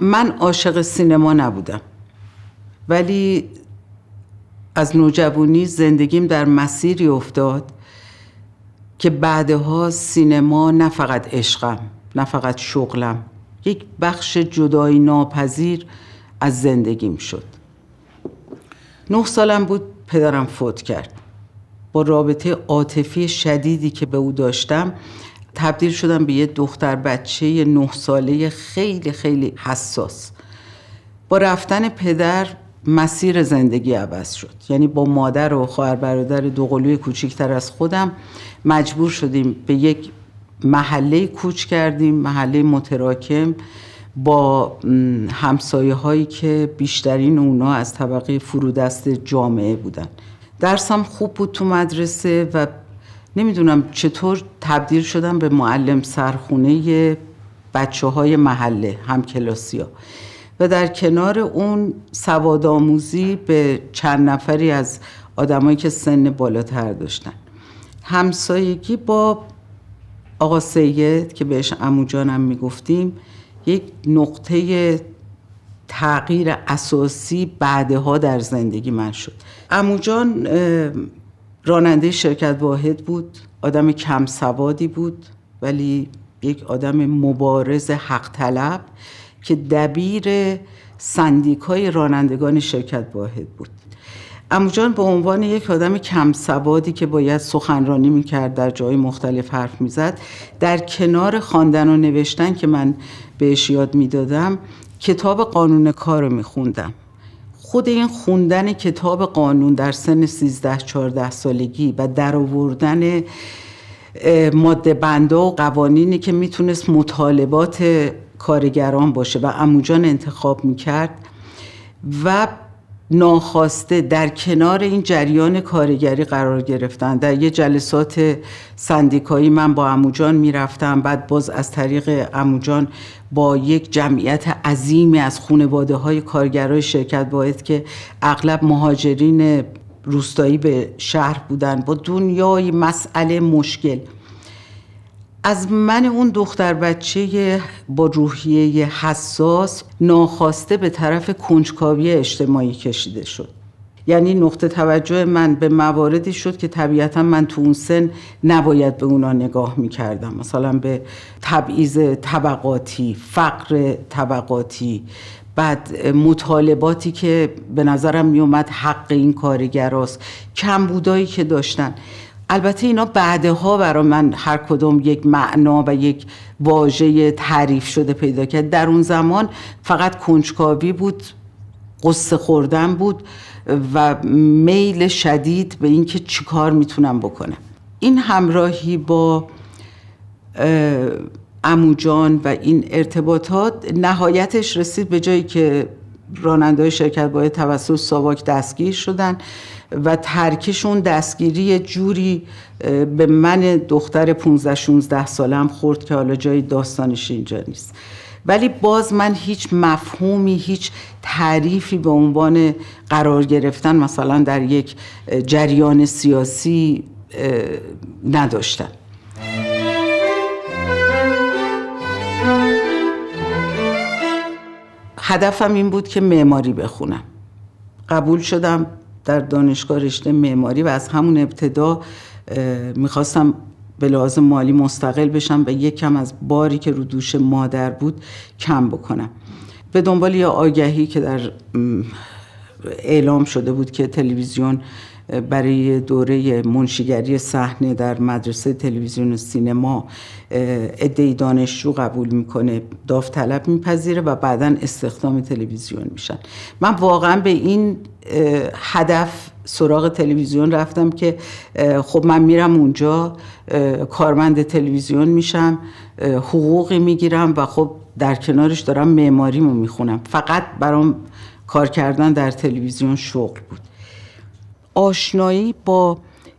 من عاشق سینما نبودم، ولی از نوجوانی زندگیم در مسیری افتاد که بعدها سینما نه فقط عشقم، نه فقط شغلم، یک بخش جدایی ناپذیر از زندگیم شد. 9 سالم بود پدرم فوت کرد. با رابطه عاطفی شدیدی که به او داشتم تبدیل شدم به یه دختر بچه 9 ساله خیلی خیلی حساس. با رفتن پدر مسیر زندگی عوض شد. یعنی با مادر و خواهر برادر دوقلوی کوچیکتر از خودم مجبور شدیم به یک محله کوچ کردیم، محله متراکم با همسایه هایی که بیشترین اونا از طبقه فرودست جامعه بودن. درسم خوب بود تو مدرسه و نمیدونم چطور تبدیل شدم به معلم سرخونه بچه های محله، همکلاسی‌ها. و در کنار اون سوادآموزی به چند نفری از آدمایی که سن بالاتر داشتن. همسایگی با آقا سید که بهش عمو جانم میگفتیم یک نقطه تغییر اساسی بعدها در زندگی من شد. عمو جان راننده شرکت واحد بود، آدم کم سوادی بود ولی یک آدم مبارز حق طلب که دبیر سندیکای رانندگان شرکت واحد بود. عمو جان به عنوان یک آدم کم سوادی که باید سخنرانی میکرد، در جای مختلف حرف میزد، در کنار خواندن و نوشتن که من بهش یاد میدادم کتاب قانون کار رو میخوندم. خود این خوندن کتاب قانون در سن 13-14 سالگی و در آوردن ماده بندا و قوانینی که میتونست مطالبات کارگران باشه و عمو جان انتخاب میکرد و ناخواسته در کنار این جریان کارگری قرار گرفتن. در یه جلسات سندیکایی من با عمو جان میرفتم، بعد باز از طریق عمو جان با یک جمعیت عظیمی از خانواده‌های کارگرای شرکت واحد که اغلب مهاجرین روستایی به شهر بودن، با دنیای مسئله مشکل. از من اون دختر بچه با روحیه حساس ناخواسته به طرف کنجکاوی اجتماعی کشیده شد. یعنی نقطه توجه من به مواردی شد که طبیعتا من تو اون سن نباید به اونا نگاه میکردم. مثلا به تبعیض طبقاتی، فقر طبقاتی، بعد مطالباتی که به نظرم میومد حق این کارگراست، کمبودایی که داشتن. البته اینا بعدها برای من هر کدوم یک معنا و یک واژه تعریف شده پیدا کرد. در اون زمان فقط کنجکاوی بود، قصه خوردن بود و میل شدید به این که چی کار میتونم بکنم. این همراهی با عمو جان و این ارتباطات نهایتش رسید به جایی که راننده‌های شرکت واحد توسط ساواک دستگیر شدن و ترکشون دستگیری جوری به من دختر 15-16 سالم خورد که حالا جای داستانش اینجا نیست. ولی باز من هیچ مفهومی، هیچ تعریفی به عنوان قرار گرفتن مثلا در یک جریان سیاسی نداشتم. هدفم این بود که معماری بخونم. قبول شدم در دانشگاه رشته معماری و از همون ابتدا میخواستم به لحاظ مالی مستقل بشم و یک کم از باری که رو دوش مادر بود کم بکنم. به دنبال یه آگهی که در اعلام شده بود که تلویزیون برای دوره منشیگری صحنه در مدرسه تلویزیون و سینما عده‌ای دانشجو قبول میکنه، داوطلب میپذیره و بعداً استخدام تلویزیون میشن. من واقعا به این هدف سراغ تلویزیون رفتم که خب من میرم اونجا کارمند تلویزیون میشم، حقوقی میگیرم و خب در کنارش دارم معماریمو میخونم. فقط برام کار کردن در تلویزیون شغل بود. آشنایی با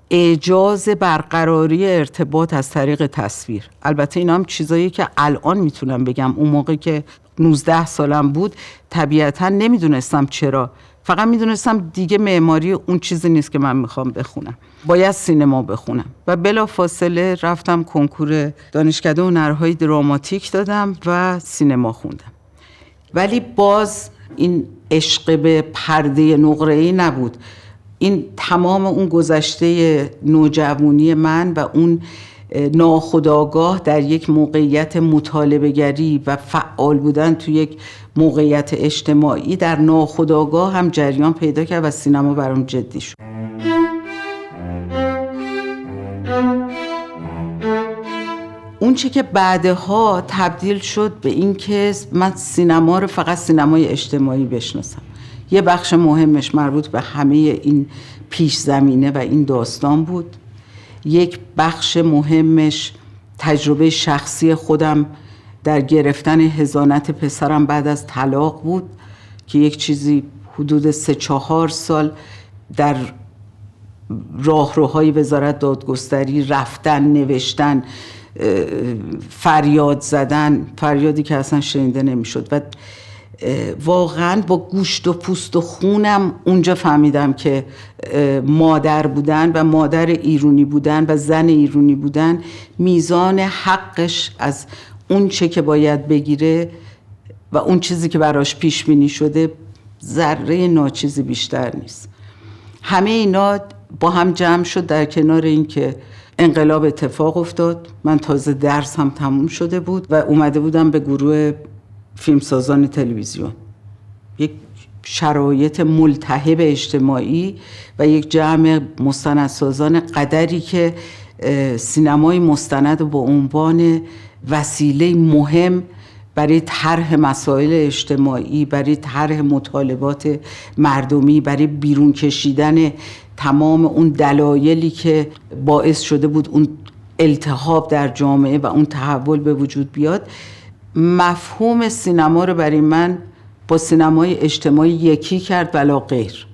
اعجاز برقراری ارتباط از طریق تصویر. البته اینا هم چیزایی که الان میتونم بگم، اون موقع که 19 سالم بود طبیعتا نمیدونستم چرا، فقط میدونستم دیگه معماری اون چیزی نیست که من میخوام بخونم، باید سینما بخونم و بلا فاصله رفتم کنکور دانشکده هنرهای دراماتیک دادم و سینما خوندم. ولی باز این عشق به پرده نقره‌ای نبود. این تمام اون گذشته نوجوانی من و اون ناخودآگاه در یک موقعیت مطالبه‌گری و فعال بودن تو یک موقعیت اجتماعی در ناخودآگاه هم جریان پیدا کرد و سینما برام جدی شد. اون چه که بعدها تبدیل شد به این که من سینما رو فقط سینمای اجتماعی بشناسم. یه بخش مهمش مربوط به همه این پیش زمینه و این داستان بود. یک بخش مهمش تجربه شخصی خودم در گرفتن حضانت پسرم بعد از طلاق بود که یک چیزی حدود 3-4 سال در راهروهای وزارت دادگستری رفتن، نوشتن، فریاد زدن، فریادی که اصلا شنیده نمیشد و واقعا با گوشت و پوست و خونم اونجا فهمیدم که مادر بودن و مادر ایرانی بودن و زن ایرانی بودن میزان حقش از اون چه که باید بگیره و اون چیزی که براش پیش بینی شده ذره ناچیزی بیشتر نیست. همه اینا با هم جمع شد در کنار این که انقلاب اتفاق افتاد. من تازه درس هم تموم شده بود و اومده بودم به گروه فیلمسازان تلویزیون. یک شرایط ملتهب اجتماعی و یک جمع مستندسازان قدری که سینمای مستند با عنوان وسیله مهم برای طرح مسائل اجتماعی، برای طرح مطالبات مردمی، برای بیرون کشیدن تمام اون دلایلی که باعث شده بود اون التهاب در جامعه و اون تحول به وجود بیاد، مفهوم سینما رو برای من با سینمای اجتماعی یکی کرد ولا غیر.